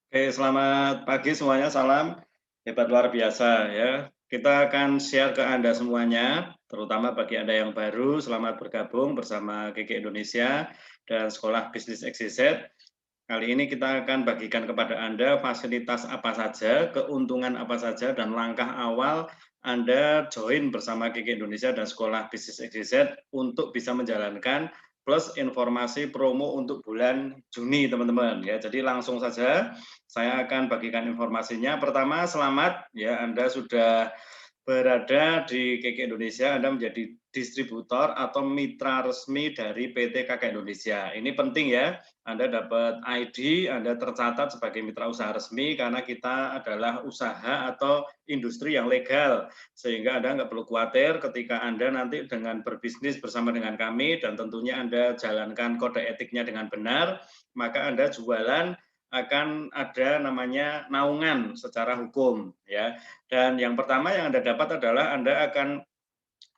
Oke, selamat pagi semuanya, salam hebat luar biasa ya. Kita akan share ke Anda semuanya, terutama bagi Anda yang baru, selamat bergabung bersama KK Indonesia dan Sekolah Bisnis XYZ. Kali ini kita akan bagikan kepada Anda fasilitas apa saja, keuntungan apa saja, dan langkah awal Anda join bersama KK Indonesia dan Sekolah Bisnis XYZ untuk bisa menjalankan plus informasi promo untuk bulan Juni, teman-teman. Ya, jadi langsung saja saya akan bagikan informasinya. Pertama, selamat ya Anda sudah berada di KK Indonesia, Anda menjadi distributor atau mitra resmi dari PT KK Indonesia. Ini penting ya, Anda dapat ID, Anda tercatat sebagai mitra usaha resmi karena kita adalah usaha atau industri yang legal. Sehingga Anda nggak perlu khawatir ketika Anda nanti dengan berbisnis bersama dengan kami dan tentunya Anda jalankan kode etiknya dengan benar, maka Anda jualan akan ada namanya naungan secara hukum ya. Dan yang pertama yang Anda dapat adalah Anda akan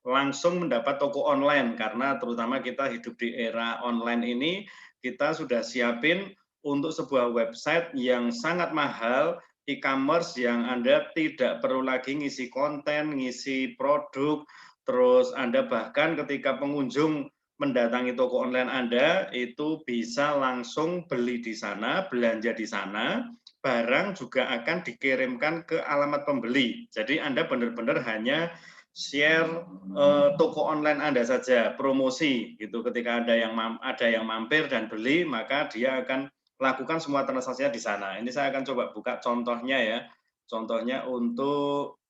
langsung mendapat toko online karena terutama kita hidup di era online ini, kita sudah siapin untuk sebuah website yang sangat mahal, e-commerce yang Anda tidak perlu lagi ngisi konten, ngisi produk, terus Anda bahkan ketika pengunjung mendatangi toko online Anda, itu bisa langsung beli di sana, belanja di sana, barang juga akan dikirimkan ke alamat pembeli. Jadi Anda benar-benar hanya share toko online Anda saja, promosi gitu. Ketika ada yang mampir dan beli, maka dia akan lakukan semua transaksinya di sana. Ini saya akan coba buka contohnya ya. Contohnya untuk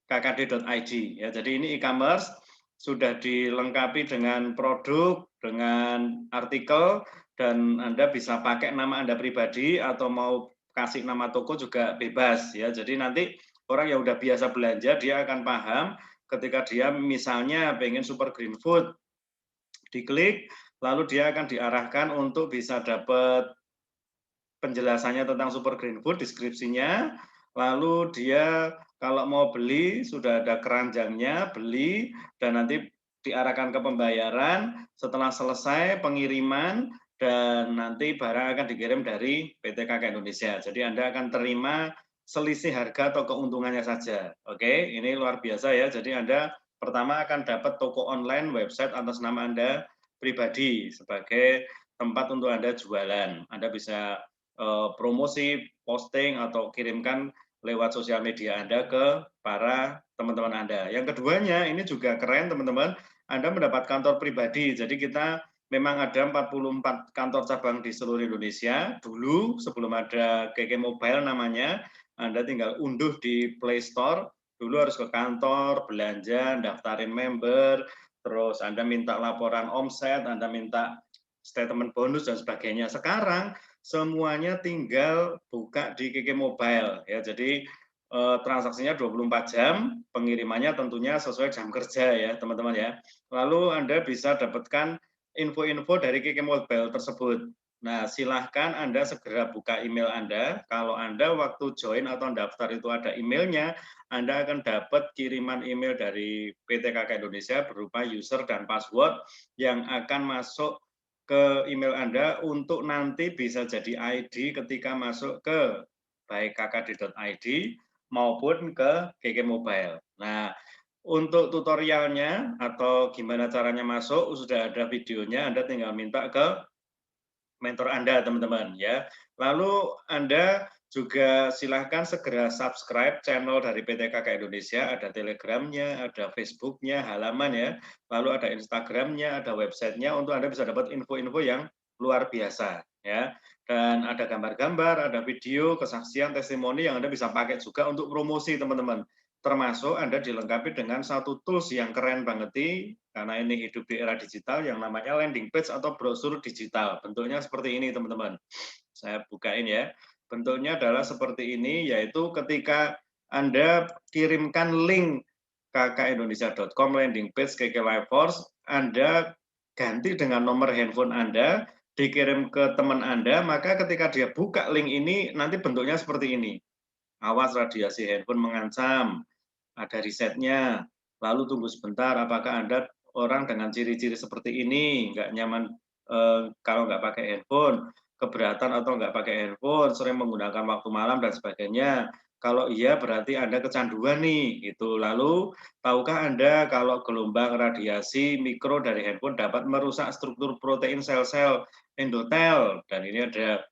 kkd.id ya. Jadi ini e-commerce sudah dilengkapi dengan produk, dengan artikel, dan Anda bisa pakai nama Anda pribadi atau mau kasih nama toko juga bebas ya. Jadi nanti orang yang udah biasa belanja dia akan paham ketika dia misalnya pengen super green food, diklik lalu dia akan diarahkan untuk bisa dapat penjelasannya tentang super green food, deskripsinya, lalu dia kalau mau beli sudah ada keranjangnya, beli dan nanti diarahkan ke pembayaran, setelah selesai pengiriman dan nanti barang akan dikirim dari PT KK Indonesia. Jadi Anda akan terima selisih harga atau keuntungannya saja. Oke, ini luar biasa ya. Jadi Anda pertama akan dapat toko online website atas nama Anda pribadi sebagai tempat untuk Anda jualan. Anda bisa promosi, posting atau kirimkan lewat sosial media Anda ke para teman-teman Anda. Yang keduanya ini juga keren teman-teman, Anda mendapat kantor pribadi. Jadi kita memang ada 44 kantor cabang di seluruh Indonesia. Dulu sebelum ada KK Mobile namanya, Anda tinggal unduh di Play Store. Dulu harus ke kantor, belanja, daftarin member, terus Anda minta laporan omset, Anda minta statement bonus dan sebagainya. Sekarang semuanya tinggal buka di KK Mobile ya. Jadi transaksinya 24 jam, pengirimannya tentunya sesuai jam kerja ya, teman-teman ya. Lalu Anda bisa dapatkan info-info dari KK Mobile tersebut. Nah, silahkan Anda segera buka email Anda. Kalau Anda waktu join atau daftar itu ada emailnya, Anda akan dapat kiriman email dari PT KK Indonesia berupa user dan password yang akan masuk ke email Anda untuk nanti bisa jadi ID ketika masuk ke baik kkd.id maupun ke KK Mobile. Nah, untuk tutorialnya atau gimana caranya masuk sudah ada videonya, Anda tinggal minta ke mentor Anda, teman-teman ya. Lalu Anda juga silahkan segera subscribe channel dari PT KK Indonesia, ada Telegramnya, ada Facebooknya, halaman ya, lalu ada Instagramnya, ada websitenya untuk Anda bisa dapat info-info yang luar biasa ya. Dan ada gambar-gambar, ada video, kesaksian, testimoni yang Anda bisa pakai juga untuk promosi teman-teman. Termasuk Anda dilengkapi dengan satu tools yang keren banget karena ini hidup di era digital yang namanya landing page atau brosur digital. Bentuknya seperti ini teman-teman. Saya bukain ya. Bentuknya adalah seperti ini, yaitu ketika Anda kirimkan link kkindonesia.com landing page KK Life Force, Anda ganti dengan nomor handphone Anda, dikirim ke teman Anda, maka ketika dia buka link ini, nanti bentuknya seperti ini. Awas radiasi handphone mengancam, ada risetnya, lalu tunggu sebentar apakah Anda orang dengan ciri-ciri seperti ini, nggak nyaman kalau nggak pakai handphone, keberatan atau nggak pakai handphone, sering menggunakan waktu malam dan sebagainya. Kalau iya berarti Anda kecanduan nih, gitu. Lalu tahukah Anda kalau gelombang radiasi mikro dari handphone dapat merusak struktur protein sel-sel endotel? Dan ini ada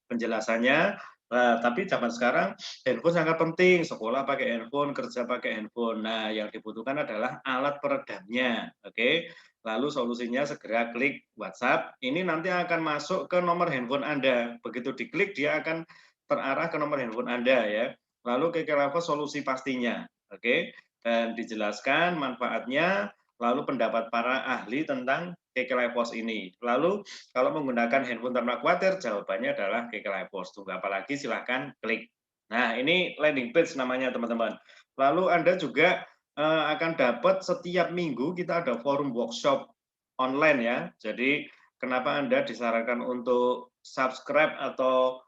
penjelasannya. Nah, tapi zaman sekarang handphone sangat penting, sekolah pakai handphone, kerja pakai handphone. Nah, yang dibutuhkan adalah alat peredamnya. Oke. Lalu solusinya segera klik WhatsApp. Ini nanti akan masuk ke nomor handphone Anda. Begitu diklik dia akan terarah ke nomor handphone Anda ya. Lalu kira-kira solusi pastinya. Oke. Dan dijelaskan manfaatnya, lalu pendapat para ahli tentang Kekelepos ini. Lalu kalau menggunakan handphone tanpa khawatir, jawabannya adalah Kekelepos. Tunggu apa lagi, silahkan klik. Nah, ini landing page namanya teman-teman. Lalu Anda juga akan dapat setiap minggu kita ada forum workshop online ya. Jadi kenapa Anda disarankan untuk subscribe atau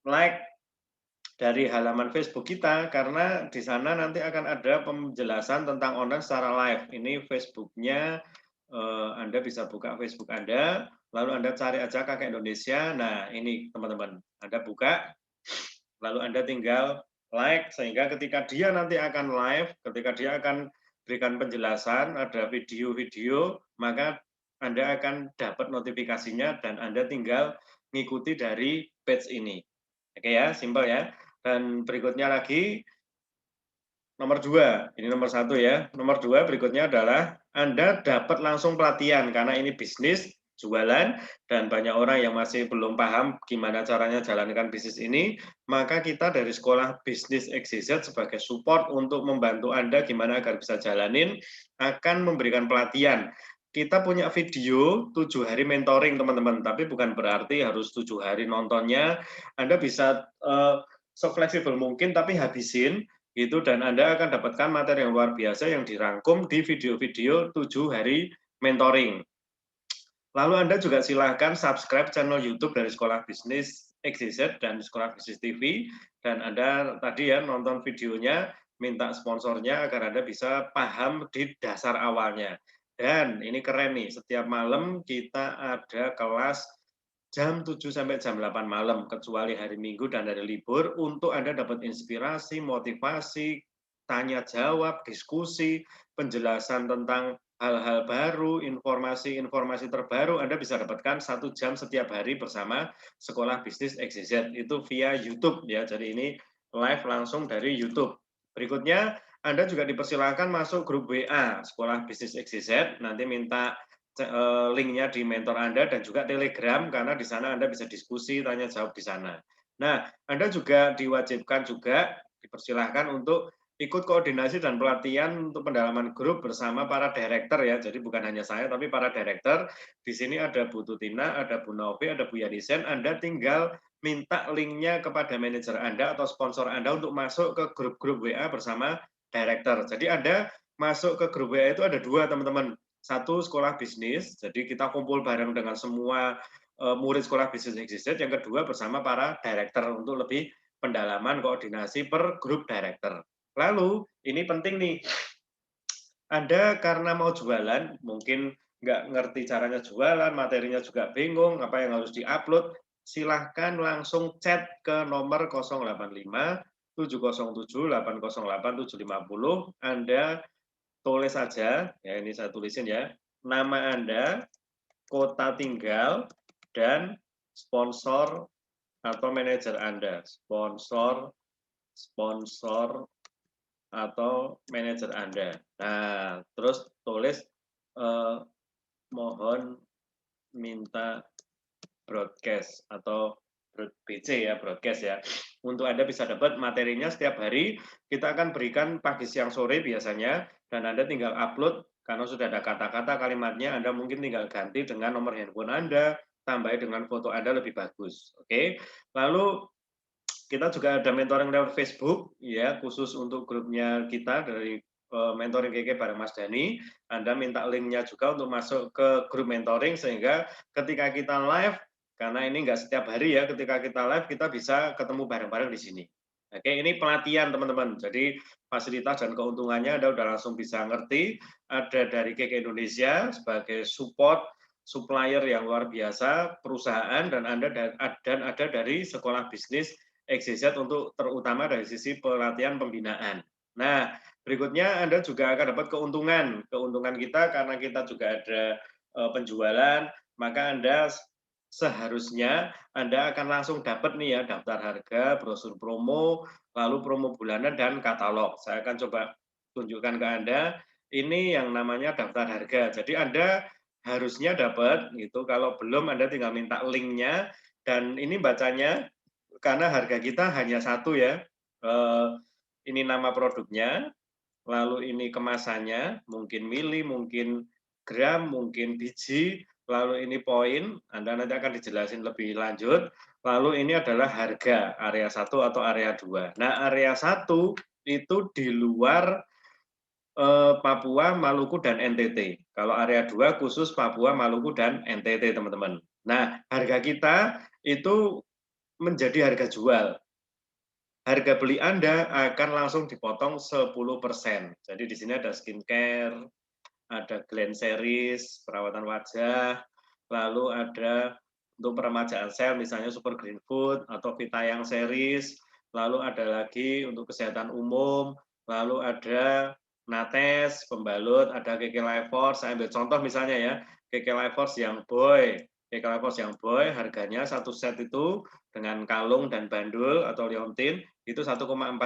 like dari halaman Facebook kita, karena di sana nanti akan ada penjelasan tentang online secara live. Ini Facebooknya, Anda bisa buka Facebook Anda, lalu Anda cari aja Kakek Indonesia. Nah, ini teman-teman, Anda buka, lalu Anda tinggal like, sehingga ketika dia nanti akan live, ketika dia akan berikan penjelasan, ada video-video, maka Anda akan dapat notifikasinya dan Anda tinggal mengikuti dari page ini. Oke ya, simpel ya. Dan berikutnya lagi, nomor 2, ini nomor 1 ya. Nomor 2 berikutnya adalah Anda dapat langsung pelatihan, karena ini bisnis, jualan, dan banyak orang yang masih belum paham gimana caranya jalankan bisnis ini, maka kita dari Sekolah Bisnis XYZ sebagai support untuk membantu Anda gimana agar bisa jalanin, akan memberikan pelatihan. Kita punya video 7 hari mentoring teman-teman, tapi bukan berarti harus 7 hari nontonnya. Anda bisa se-fleksibel mungkin, tapi habisin gitu, dan Anda akan dapatkan materi yang luar biasa yang dirangkum di video-video 7 hari mentoring. Lalu Anda juga silahkan subscribe channel YouTube dari Sekolah Bisnis XYZ dan Sekolah Bisnis TV, dan Anda tadi ya nonton videonya, minta sponsornya agar Anda bisa paham di dasar awalnya. Dan ini keren nih, setiap malam kita ada kelas jam 7 sampai jam 8 malam, kecuali hari Minggu dan hari libur, untuk Anda dapat inspirasi, motivasi, tanya jawab, diskusi, penjelasan tentang hal-hal baru, informasi-informasi terbaru. Anda bisa dapatkan 1 jam setiap hari bersama Sekolah Bisnis XYZ, itu via YouTube ya. Jadi ini live langsung dari YouTube. Berikutnya, Anda juga dipersilakan masuk grup WA Sekolah Bisnis XYZ, nanti minta linknya di mentor Anda, dan juga Telegram, karena di sana Anda bisa diskusi, tanya jawab di sana. Nah, Anda juga diwajibkan juga dipersilahkan untuk ikut koordinasi dan pelatihan untuk pendalaman grup bersama para director ya. Jadi bukan hanya saya, tapi para director. Di sini ada Bu Tutina, ada Bu Novi, ada Bu Yadisen. Anda tinggal minta linknya kepada manajer Anda atau sponsor Anda untuk masuk ke grup-grup WA bersama director. Jadi Anda masuk ke grup WA itu ada 2 teman-teman. 1 sekolah bisnis, jadi kita kumpul bareng dengan semua murid sekolah bisnis XYZ. Yang kedua bersama para director untuk lebih pendalaman koordinasi per grup director. Lalu ini penting nih, Anda karena mau jualan, mungkin nggak ngerti caranya jualan, materinya juga bingung, apa yang harus diupload, silahkan langsung chat ke nomor 085 707 808 750. Anda tulis saja, ya ini saya tulisin ya, nama Anda, kota tinggal, dan sponsor atau manajer Anda. Sponsor atau manajer Anda. Nah, terus tulis mohon minta broadcast atau BC ya, broadcast ya. Untuk Anda bisa dapat materinya setiap hari, kita akan berikan pagi, siang, sore biasanya, dan Anda tinggal upload, karena sudah ada kata-kata kalimatnya, Anda mungkin tinggal ganti dengan nomor handphone Anda, tambah dengan foto Anda lebih bagus. Oke. Lalu kita juga ada mentoring lewat Facebook ya, khusus untuk grupnya kita dari mentoring KK bareng Mas Dani. Anda minta linknya juga untuk masuk ke grup mentoring, sehingga ketika kita live, karena ini nggak setiap hari ya, ketika kita live kita bisa ketemu bareng-bareng di sini. Oke, ini pelatihan teman-teman. Jadi fasilitas dan keuntungannya Anda udah langsung bisa ngerti. Ada dari KK Indonesia sebagai support supplier yang luar biasa, perusahaan, dan ada dari sekolah bisnis XYZ untuk terutama dari sisi pelatihan pembinaan. Nah, berikutnya Anda juga akan dapat keuntungan. Keuntungan kita karena kita juga ada penjualan, maka Anda seharusnya Anda akan langsung dapat nih ya daftar harga, brosur promo, lalu promo bulanan dan katalog. Saya akan coba tunjukkan ke Anda. Ini yang namanya daftar harga. Jadi Anda harusnya dapat gitu. Kalau belum Anda tinggal minta linknya dan ini bacanya karena harga kita hanya satu ya. Ini nama produknya, lalu ini kemasannya, mungkin mili, mungkin gram, mungkin biji, lalu ini poin, Anda nanti akan dijelasin lebih lanjut. Lalu ini adalah harga area 1 atau area 2. Nah, area 1 itu di luar Papua, Maluku, dan NTT. Kalau area 2 khusus Papua, Maluku, dan NTT, teman-teman. Nah, harga kita itu menjadi harga jual. Harga beli Anda akan langsung dipotong 10%. Jadi di sini ada skincare, ada Glen Series, perawatan wajah, lalu ada untuk peremajaan sel, misalnya Super Green Food atau Vitayang Series, lalu ada lagi untuk kesehatan umum, lalu ada Nates, pembalut, ada KK Life Force, saya ambil contoh misalnya ya, KK Life Force yang boy, KK Life Force yang boy, harganya satu set itu dengan kalung dan bandul atau liontin, itu 1,4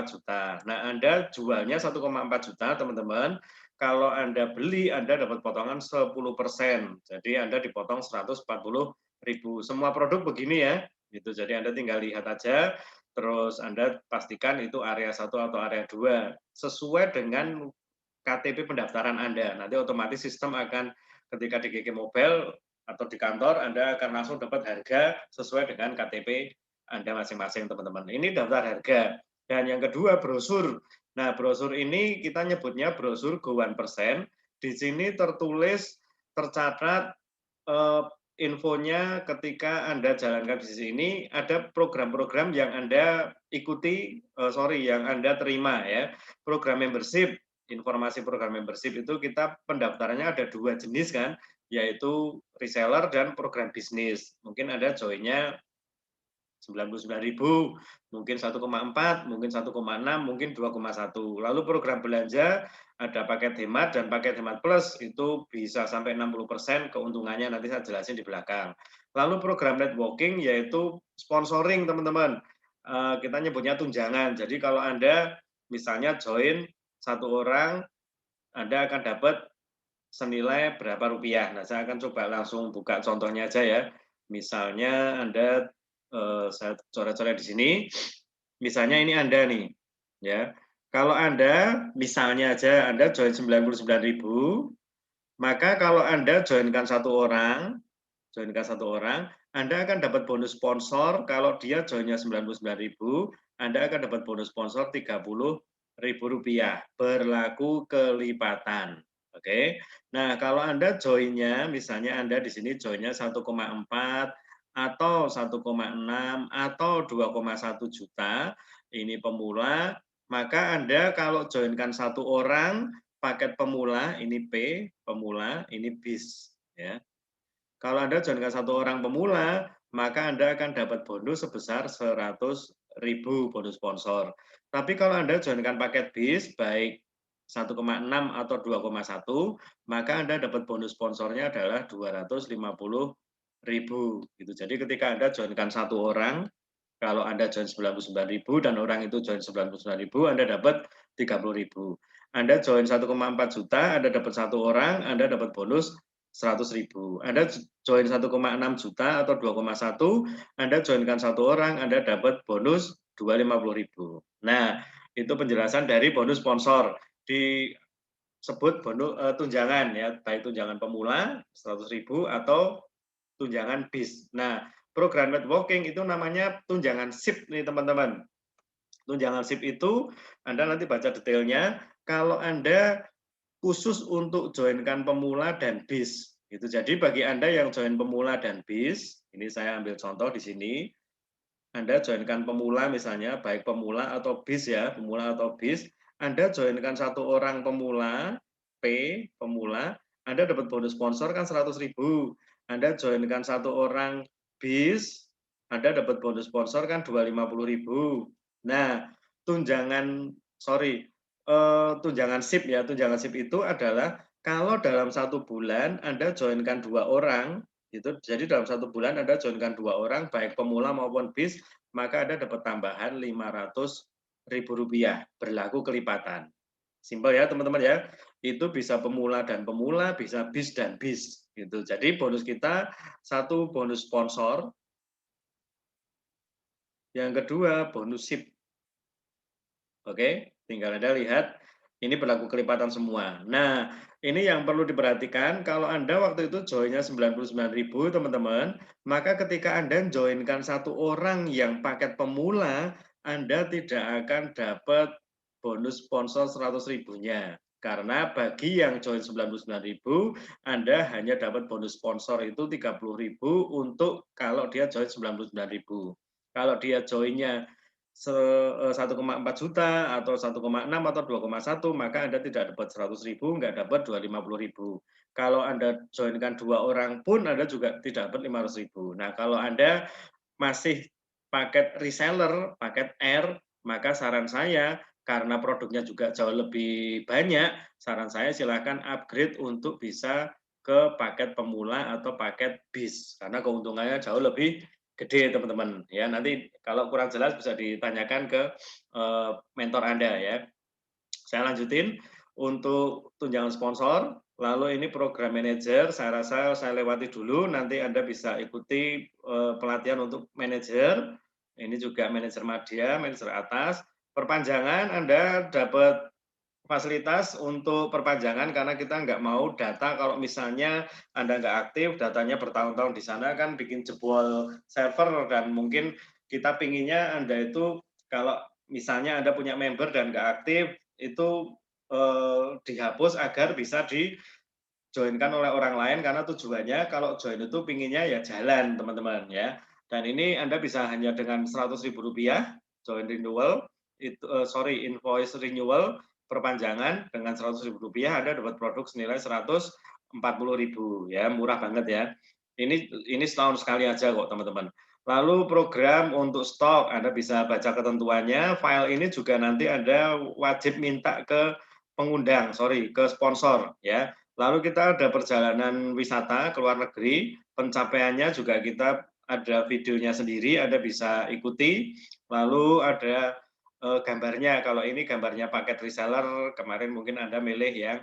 juta. Nah, Anda jualnya 1,4 juta, teman-teman. Kalau Anda beli, Anda dapat potongan 10%. Jadi Anda dipotong 140.000. Semua produk begini ya. Gitu. Jadi Anda tinggal lihat aja, terus Anda pastikan itu area 1 atau area 2. Sesuai dengan KTP pendaftaran Anda. Nanti otomatis sistem akan ketika di GG Mobile atau di kantor, Anda akan langsung dapat harga sesuai dengan KTP Anda masing-masing, teman-teman. Ini daftar harga. Dan yang kedua, brosur. Nah, brosur ini kita nyebutnya brosur Go 1%. Di sini tertulis, tercatat infonya ketika Anda jalankan bisnis ini, ada program-program yang Anda ikuti, yang Anda terima ya. Program membership, informasi program membership itu kita pendaftarannya ada 2 jenis kan, yaitu reseller dan program bisnis. Mungkin Anda join-nya 99.000, mungkin 1,4, mungkin 1,6, mungkin 2,1. Lalu program belanja ada paket hemat dan paket hemat plus itu bisa sampai 60% keuntungannya, nanti saya jelasin di belakang. Lalu program networking yaitu sponsoring, teman-teman. Kita nyebutnya tunjangan. Jadi kalau Anda misalnya join 1 orang, Anda akan dapat senilai berapa rupiah. Nah, saya akan coba langsung buka contohnya aja ya. Misalnya Anda saya coret-coret di sini. Misalnya ini Anda nih, ya. Kalau Anda misalnya aja Anda join 99.000, maka kalau Anda joinkan satu orang, Anda akan dapat bonus sponsor. Kalau dia joinnya 99.000, Anda akan dapat bonus sponsor 30.000 rupiah, berlaku kelipatan. Oke. Nah, kalau Anda joinnya, misalnya Anda di sini joinnya 1,4 atau 1,6 atau 2,1 juta, ini pemula, maka Anda kalau joinkan satu orang, paket pemula, ini P, pemula, ini bis. Ya. Kalau Anda joinkan satu orang pemula, maka Anda akan dapat bonus sebesar 100.000 bonus sponsor. Tapi kalau Anda joinkan paket bis, baik 1,6 atau 2,1, maka Anda dapat bonus sponsornya adalah 250.000 gitu. Jadi ketika Anda joinkan satu orang, kalau Anda join 99.000 dan orang itu join 99.000, Anda dapat 30.000. Anda join 1,4 juta, Anda dapat satu orang, Anda dapat bonus 100.000. Anda join 1,6 juta atau 2,1, Anda joinkan satu orang, Anda dapat bonus 250.000. Nah, itu penjelasan dari bonus sponsor. Disebut bonus tunjangan ya, baik tunjangan pemula 100.000 atau tunjangan bis. Nah, program networking itu namanya tunjangan SIP nih teman-teman. Tunjangan SIP itu Anda nanti baca detailnya. Kalau Anda khusus untuk joinkan pemula dan bis. Itu jadi bagi Anda yang join pemula dan bis, ini saya ambil contoh di sini. Anda joinkan pemula misalnya, baik pemula atau bis ya, pemula atau bis. Anda joinkan satu orang pemula, P, pemula, Anda dapat bonus sponsor kan 100.000. Anda joinkan 1 orang BIS, Anda dapat bonus sponsor kan 250.000. Nah, tunjangan tunjangan SIP ya, tunjangan SIP itu adalah kalau dalam 1 bulan Anda joinkan 2 orang, gitu. Jadi dalam 1 bulan Anda joinkan 2 orang, baik pemula maupun BIS, maka Anda dapat tambahan Rp500.000, berlaku kelipatan. Simpel ya teman-teman ya. Itu bisa pemula dan pemula, bisa BIS dan BIS gitu. Jadi bonus kita 1 bonus sponsor, yang kedua bonus SIP. Oke, tinggal Anda lihat ini berlaku kelipatan semua. Nah, ini yang perlu diperhatikan kalau Anda waktu itu joinnya 99.000 teman-teman, maka ketika Anda joinkan 1 orang yang paket pemula, Anda tidak akan dapat bonus sponsor 100.000-nya. Karena bagi yang join 99.000, Anda hanya dapat bonus sponsor itu 30.000 untuk kalau dia join 99.000. Kalau dia joinnya 1,4 juta atau 1,6 atau 2,1, maka Anda tidak dapat 100.000, nggak dapat 250.000. Kalau Anda joinkan 2 orang pun Anda juga tidak dapat 500.000. Nah, kalau Anda masih paket reseller, paket R, maka saran saya karena produknya juga jauh lebih banyak, saran saya silakan upgrade untuk bisa ke paket pemula atau paket BIS karena keuntungannya jauh lebih gede teman-teman ya. Nanti kalau kurang jelas bisa ditanyakan ke mentor Anda ya. Saya lanjutin untuk tunjangan sponsor, lalu ini program manajer, saya rasa saya lewati dulu, nanti Anda bisa ikuti pelatihan untuk manajer, ini juga manajer media, manajer atas. Perpanjangan Anda dapat fasilitas untuk perpanjangan karena kita nggak mau data kalau misalnya Anda nggak aktif, datanya bertahun-tahun di sana kan bikin jebol server dan mungkin kita pinginnya Anda itu kalau misalnya Anda punya member dan nggak aktif itu dihapus agar bisa di-joinkan oleh orang lain karena tujuannya kalau join itu pinginnya ya jalan teman-teman ya. Dan ini Anda bisa hanya dengan Rp100.000 join renewal, invoice renewal perpanjangan dengan Rp100.000 Anda dapat produk senilai Rp140.000 ya, murah banget ya. Ini setahun sekali aja kok teman-teman. Lalu program untuk stok, Anda bisa baca ketentuannya. File ini juga nanti Anda wajib minta ke ke sponsor ya. Lalu kita ada perjalanan wisata ke luar negeri, pencapaiannya juga kita ada videonya sendiri, Anda bisa ikuti. Lalu ada gambarnya, kalau ini gambarnya paket reseller, kemarin mungkin Anda milih yang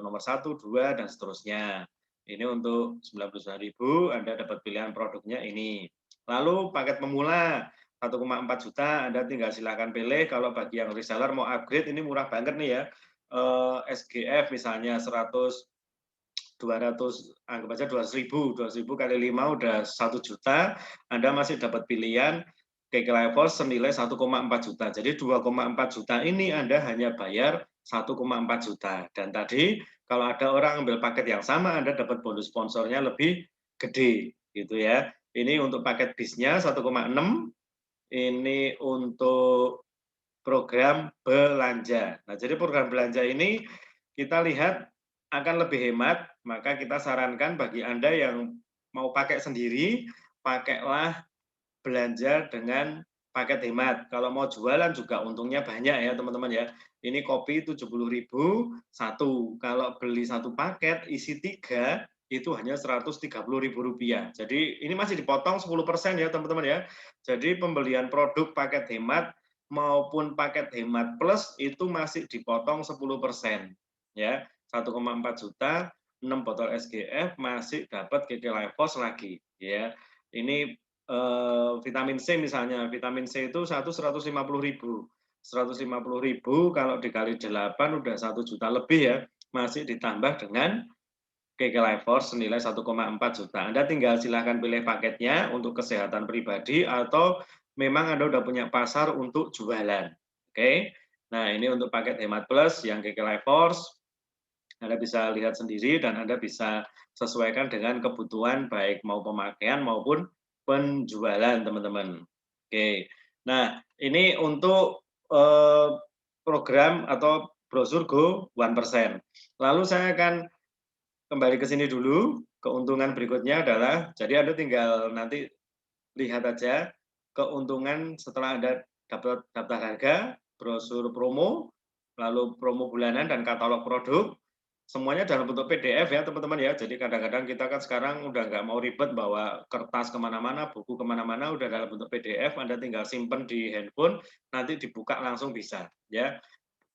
nomor 1, 2, dan seterusnya. Ini untuk 99.000, Anda dapat pilihan produknya ini. Lalu paket pemula 1,4 juta, Anda tinggal silakan pilih. Kalau bagi yang reseller mau upgrade, ini murah banget nih ya. SGF misalnya 100, 200, anggap aja 200.000 kali 5 udah 1 juta, Anda masih dapat pilihan KK senilai 1,4 juta. Jadi 2,4 juta ini Anda hanya bayar 1,4 juta. Dan tadi kalau ada orang ambil paket yang sama, Anda dapat bonus sponsornya lebih gede gitu ya. Ini untuk paket bisnya 1,6, ini untuk program belanja. Nah, jadi program belanja ini kita lihat akan lebih hemat, maka kita sarankan bagi Anda yang mau pakai sendiri, pakailah belanja dengan paket hemat. Kalau mau jualan juga untungnya banyak ya teman-teman ya. Ini kopi 70.000 satu. Kalau beli satu paket isi 3 itu hanya Rp130.000. Jadi ini masih dipotong 10% ya teman-teman ya. Jadi pembelian produk paket hemat maupun paket hemat plus itu masih dipotong 10% ya. 1,4 juta, 6 botol SGF masih dapat KK Lifehouse lagi ya. Ini vitamin C misalnya, vitamin C itu 150.000. 150.000 kalau dikali 8 udah 1 juta lebih ya, masih ditambah dengan KK Lifehouse senilai 1,4 juta. Anda tinggal silahkan pilih paketnya untuk kesehatan pribadi atau memang Anda udah punya pasar untuk jualan. Oke. Nah, ini untuk paket hemat plus yang KK Lifehouse Anda bisa lihat sendiri dan Anda bisa sesuaikan dengan kebutuhan baik mau pemakaian maupun penjualan teman-teman. Oke. Nah, ini untuk program atau brosur Go 1%. Lalu saya akan kembali ke sini dulu, ke keuntungan berikutnya adalah, jadi Anda tinggal nanti lihat aja keuntungan setelah Anda dapat daftar harga, brosur promo, lalu promo bulanan dan katalog produk, semuanya dalam bentuk PDF ya teman-teman ya. Jadi kadang-kadang kita kan sekarang udah nggak mau ribet bawa kertas kemana-mana, buku kemana-mana, udah dalam bentuk PDF, Anda tinggal simpen di handphone, nanti dibuka langsung bisa ya.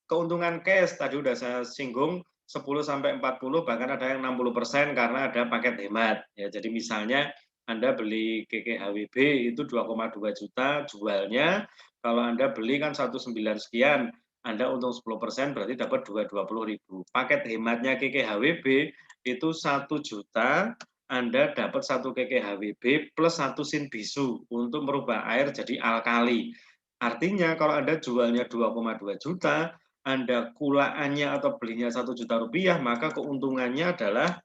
Keuntungan cash tadi udah saya singgung 10 sampai 40 bahkan ada yang 60% karena ada paket hemat ya. Jadi misalnya Anda beli GGHWB itu 2,2 juta jualnya, kalau Anda beli kan 19 sekian, Anda untung 10% berarti dapat 220.000. Paket hematnya GGHWB itu 1 juta, Anda dapat 1 GGHWB plus 1 sin bisu untuk merubah air jadi alkali. Artinya kalau Anda jualnya 2,2 juta, Anda kulaannya atau belinya 1 juta rupiah, maka keuntungannya adalah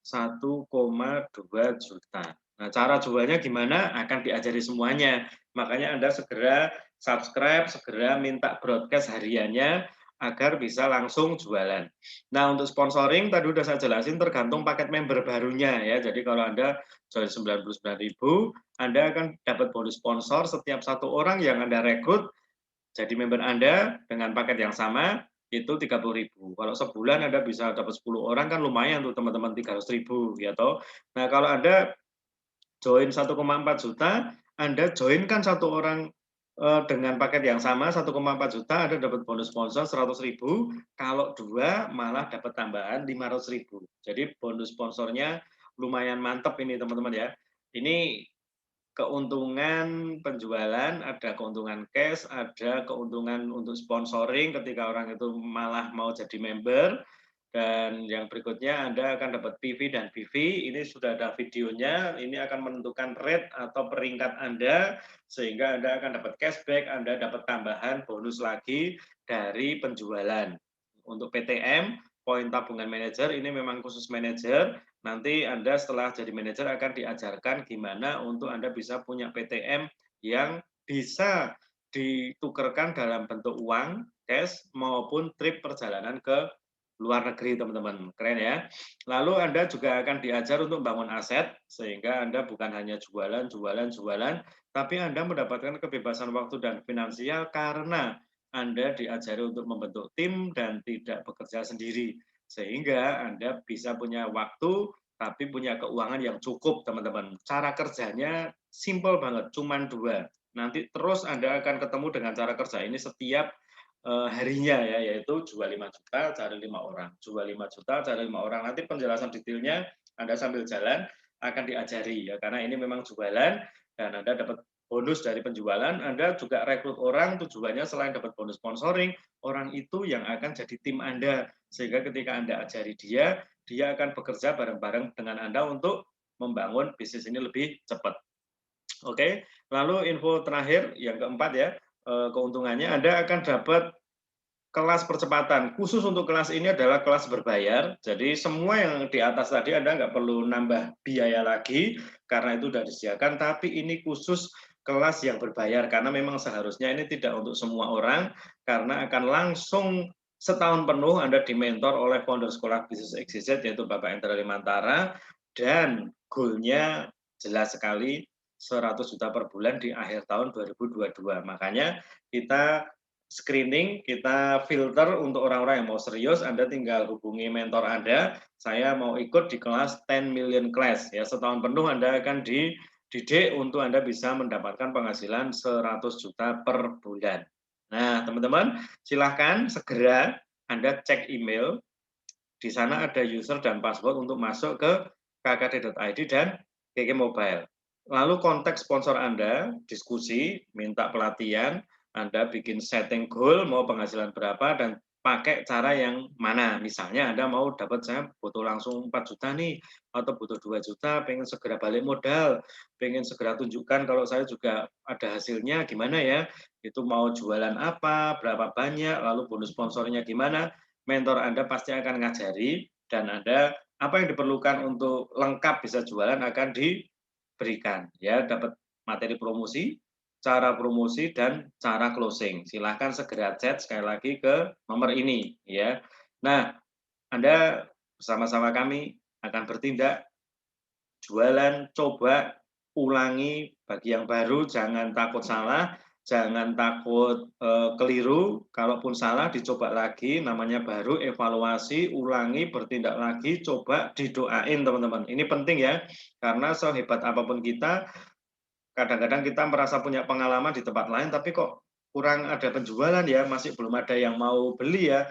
1,2 juta. Nah, cara jualnya gimana? Akan diajari semuanya. Makanya Anda segera subscribe, segera minta broadcast hariannya agar bisa langsung jualan. Nah, untuk sponsoring tadi udah saya jelasin tergantung paket member barunya ya. Jadi kalau Anda join 99.000, Anda akan dapat bonus sponsor setiap 1 orang yang Anda rekrut jadi member Anda dengan paket yang sama itu 30.000. Kalau sebulan Anda bisa dapat 10 orang kan lumayan tuh teman-teman 300.000 ya toh. Nah, kalau Anda join 1,4 juta, Anda joinkan 1 orang dengan paket yang sama 1,4 juta, Anda dapat bonus sponsor 100.000, kalau 2 malah dapat tambahan 500.000. Jadi bonus sponsornya lumayan mantap ini teman-teman ya. Ini keuntungan penjualan, ada keuntungan cash, ada keuntungan untuk sponsoring ketika orang itu malah mau jadi member. Dan yang berikutnya Anda akan dapat PV dan PV, ini sudah ada videonya, ini akan menentukan rate atau peringkat Anda, sehingga Anda akan dapat cashback, Anda dapat tambahan bonus lagi dari penjualan. Untuk PTM, poin tabungan manajer, ini memang khusus manajer, nanti Anda setelah jadi manajer akan diajarkan gimana untuk Anda bisa punya PTM yang bisa ditukarkan dalam bentuk uang, cash, maupun trip perjalanan ke luar negeri teman-teman, keren ya. Lalu Anda juga akan diajar untuk membangun aset, sehingga Anda bukan hanya jualan, tapi Anda mendapatkan kebebasan waktu dan finansial karena Anda diajari untuk membentuk tim dan tidak bekerja sendiri. Sehingga Anda bisa punya waktu, tapi punya keuangan yang cukup teman-teman. Cara kerjanya simple banget, cuman 2. Nanti terus Anda akan ketemu dengan cara kerja ini setiap harinya ya, yaitu jual 5 juta, cari 5 orang. Jual 5 juta, cari 5 orang. Nanti penjelasan detailnya Anda sambil jalan akan diajari ya, karena ini memang jualan dan Anda dapat bonus dari penjualan, Anda juga rekrut orang tujuannya selain dapat bonus sponsoring, orang itu yang akan jadi tim Anda. Sehingga ketika Anda ajari dia akan bekerja bareng-bareng dengan Anda untuk membangun bisnis ini lebih cepat. Oke, lalu info terakhir yang keempat ya, keuntungannya Anda akan dapat kelas percepatan. Khusus untuk kelas ini adalah kelas berbayar. Jadi semua yang di atas tadi Anda nggak perlu nambah biaya lagi karena itu sudah disediakan. Tapi ini khusus kelas yang berbayar karena memang seharusnya ini tidak untuk semua orang karena akan langsung setahun penuh Anda dimentor oleh founder sekolah bisnis XYZ yaitu Bapak Endra Limantara dan goalnya jelas sekali 100 juta per bulan di akhir tahun 2022. Makanya kita screening, kita filter untuk orang-orang yang mau serius, Anda tinggal hubungi mentor Anda, saya mau ikut di kelas 10 million class, ya setahun penuh Anda akan dididik untuk Anda bisa mendapatkan penghasilan 100 juta per bulan. Nah, teman-teman, silahkan segera Anda cek email, di sana ada user dan password untuk masuk ke kkd.id dan KK Mobile. Lalu kontak sponsor Anda, diskusi, minta pelatihan, Anda bikin setting goal, mau penghasilan berapa, dan pakai cara yang mana. Misalnya Anda mau dapat, saya butuh langsung 4 juta nih, atau butuh 2 juta, pengen segera balik modal, pengen segera tunjukkan kalau saya juga ada hasilnya, gimana ya, itu mau jualan apa, berapa banyak, lalu bonus sponsornya gimana, mentor Anda pasti akan ngajari, dan Anda apa yang diperlukan untuk lengkap bisa jualan akan diberikan. Ya, dapat materi promosi, cara promosi, dan cara closing. Silahkan segera chat sekali lagi ke nomor ini. Ya. Nah, Anda bersama-sama kami akan bertindak jualan, coba ulangi bagi yang baru, jangan takut salah, jangan takut keliru, kalaupun salah dicoba lagi, namanya baru, evaluasi, ulangi, bertindak lagi, coba didoain teman-teman. Ini penting ya, karena sehebat apapun kita, kadang-kadang kita merasa punya pengalaman di tempat lain, tapi kok kurang ada penjualan ya, masih belum ada yang mau beli ya.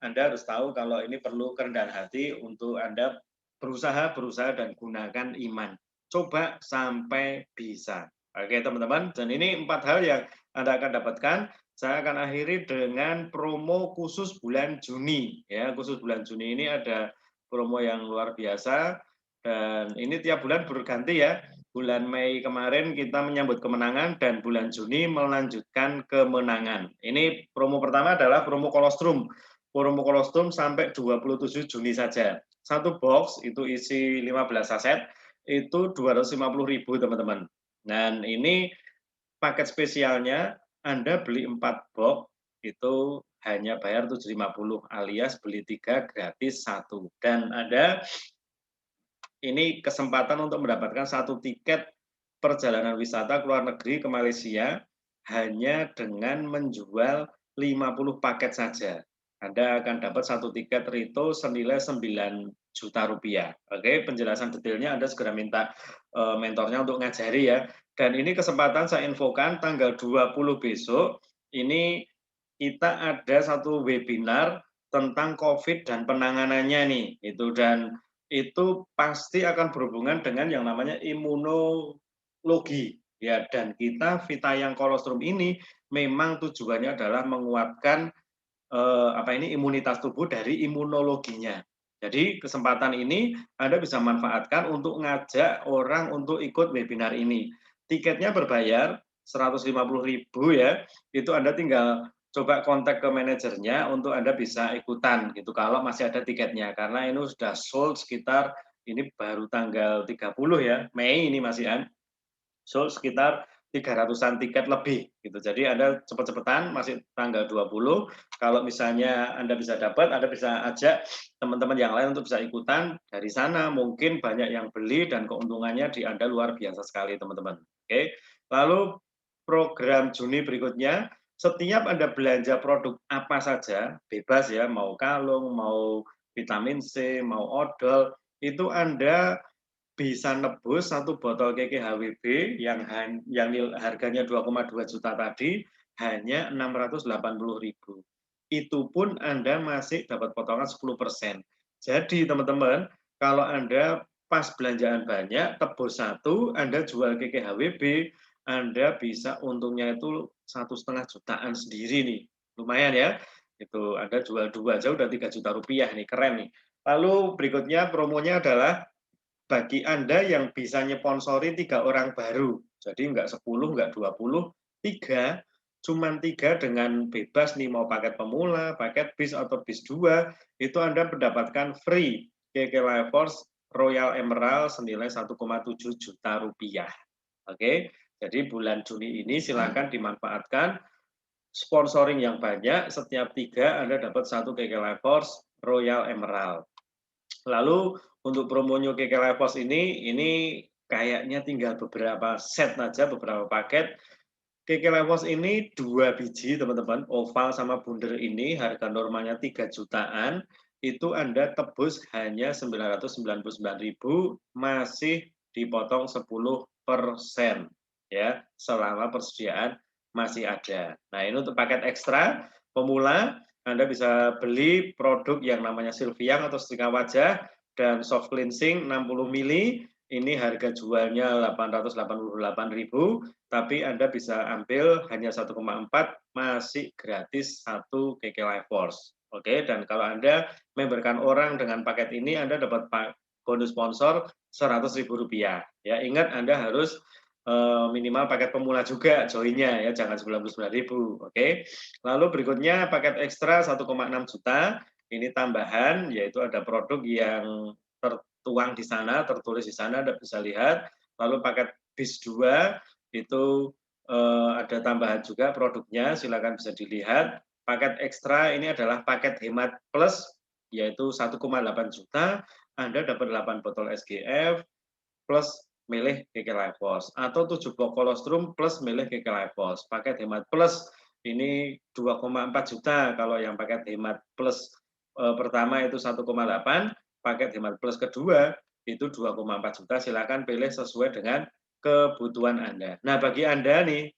Anda harus tahu kalau ini perlu kerendahan hati untuk Anda berusaha dan gunakan iman. Coba sampai bisa. Oke teman-teman, dan ini 4 hal yang Anda akan dapatkan. Saya akan akhiri dengan promo khusus bulan Juni. Ya, khusus bulan Juni ini ada promo yang luar biasa. Dan ini tiap bulan berganti ya. Bulan Mei kemarin kita menyambut kemenangan dan bulan Juni melanjutkan kemenangan. Ini promo pertama adalah promo kolostrum. Promo kolostrum sampai 27 Juni saja. Satu box itu isi 15 saset, itu 250.000 teman-teman. Dan ini paket spesialnya, Anda beli 4 box, itu hanya bayar 750 alias beli 3 gratis 1. Dan Anda ini kesempatan untuk mendapatkan 1 tiket perjalanan wisata ke luar negeri ke Malaysia hanya dengan menjual 50 paket saja. Anda akan dapat 1 tiket Rito senilai 9 juta rupiah. Oke, penjelasan detailnya Anda segera minta mentornya untuk ngajari ya. Dan ini kesempatan saya infokan tanggal 20 besok, ini kita ada satu webinar tentang COVID dan penanganannya nih. Dan itu pasti akan berhubungan dengan yang namanya imunologi ya, dan kita Vitayang Kolostrum ini memang tujuannya adalah menguatkan imunitas tubuh dari imunologinya. Jadi kesempatan ini Anda bisa manfaatkan untuk ngajak orang untuk ikut webinar ini. Tiketnya berbayar 150.000 ya. Itu Anda tinggal coba kontak ke manajernya untuk Anda bisa ikutan gitu kalau masih ada tiketnya, karena ini sudah sold sekitar, ini baru tanggal 30 ya Mei ini masih sold sekitar 300-an tiket lebih gitu. Jadi Anda cepat-cepatan, masih tanggal 20. Kalau misalnya Anda bisa dapat, Anda bisa ajak teman-teman yang lain untuk bisa ikutan. Dari sana mungkin banyak yang beli dan keuntungannya di Anda luar biasa sekali teman-teman. Oke. Lalu program Juni berikutnya, setiap Anda belanja produk apa saja, bebas ya, mau kalung, mau vitamin C, mau odol, itu Anda bisa nebus 1 botol KKHWB yang harganya 2,2 juta tadi hanya 680.000. Itu pun Anda masih dapat potongan 10%. Jadi teman-teman, kalau Anda pas belanjaan banyak, tebus 1, Anda jual KKHWB, Anda bisa untungnya itu 1,5 jutaan sendiri nih. Lumayan ya. Itu Anda jual 2 aja udah 3 juta rupiah nih, keren nih. Lalu berikutnya promonya adalah bagi Anda yang bisa nyponsori 3 orang baru, jadi enggak 10, enggak 20, 3, cuman 3 dengan bebas nih, mau paket pemula, paket bis atau bis 2, itu Anda mendapatkan free KK Life Force Royal Emerald senilai 1,7 juta rupiah. Oke, jadi bulan Juni ini silakan dimanfaatkan, sponsoring yang banyak, setiap 3 Anda dapat 1 KK Life Force Royal Emerald. Lalu untuk promo New KK Life Force ini kayaknya tinggal beberapa set aja, beberapa paket. KK Life Force ini 2 biji teman-teman, oval sama bundar ini harga normalnya 3 jutaan, itu Anda tebus hanya 999.000, masih dipotong 10% ya, selama persediaan masih ada. Nah, ini untuk paket ekstra pemula, Anda bisa beli produk yang namanya Sylviang atau setrika wajah dan soft cleansing 60 mili, ini harga jualnya 888.000, tapi Anda bisa ambil hanya 1,4, masih gratis 1 KK Life Force. Oke, dan kalau Anda memberkan orang dengan paket ini, Anda dapat bonus sponsor 100.000 rupiah. Ya, ingat Anda harus minimal paket pemula juga joinnya ya, jangan 99.000. Oke. Lalu berikutnya paket ekstra 1,6 juta. Ini tambahan, yaitu ada produk yang tertuang di sana, tertulis di sana, Anda bisa lihat. Lalu paket bis 2 itu ada tambahan juga produknya, silakan bisa dilihat. Paket ekstra ini adalah paket hemat plus, yaitu 1,8 juta. Anda dapat 8 botol SGF, plus milih KK Lifeforce, atau 7 box kolostrum plus milih KK Lifeforce. Paket hemat plus ini 2,4 juta kalau yang paket hemat plus pertama itu 1,8, paket hemat plus kedua itu 2,4 juta. Silakan pilih sesuai dengan kebutuhan Anda. Nah, bagi Anda nih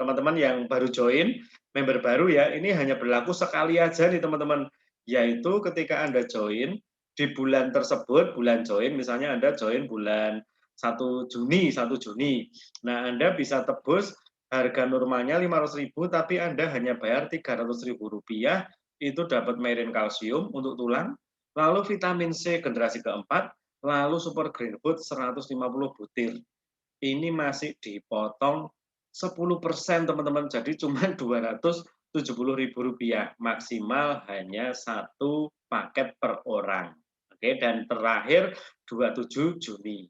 teman-teman yang baru join, member baru ya, ini hanya berlaku sekali aja nih teman-teman, yaitu ketika Anda join di bulan tersebut, bulan join, misalnya Anda join bulan 1 Juni, 1 Juni. Nah, Anda bisa tebus harga normalnya 500.000, tapi Anda hanya bayar Rp300.000, itu dapat Meirin kalsium untuk tulang, lalu vitamin C generasi keempat, lalu super green food 150 butir. Ini masih dipotong 10% teman-teman, jadi cuma Rp270.000, maksimal hanya 1 paket per orang. Oke, dan terakhir 27 Juni.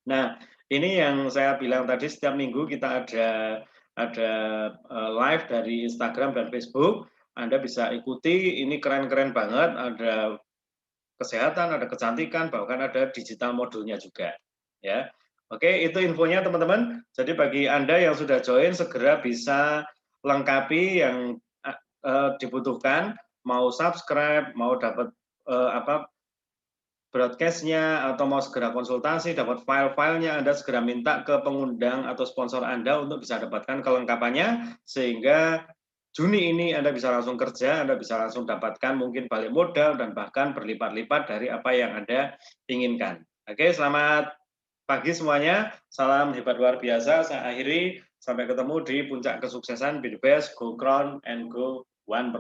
Nah, ini yang saya bilang tadi, setiap minggu kita ada live dari Instagram dan Facebook. Anda bisa ikuti, ini keren-keren banget, ada kesehatan, ada kecantikan, bahkan ada digital modulnya juga. Ya, oke, itu infonya teman-teman. Jadi bagi Anda yang sudah join, segera bisa lengkapi yang dibutuhkan, mau subscribe, mau dapat broadcast-nya, atau mau segera konsultasi, dapat file-filenya, Anda segera minta ke pengundang atau sponsor Anda untuk bisa dapatkan kelengkapannya, sehingga Juni ini Anda bisa langsung kerja, Anda bisa langsung dapatkan mungkin balik modal, dan bahkan berlipat-lipat dari apa yang Anda inginkan. Oke, selamat pagi semuanya, salam hebat luar biasa. Saya akhiri, sampai ketemu di puncak kesuksesan, be the best, go crown, and go 1%.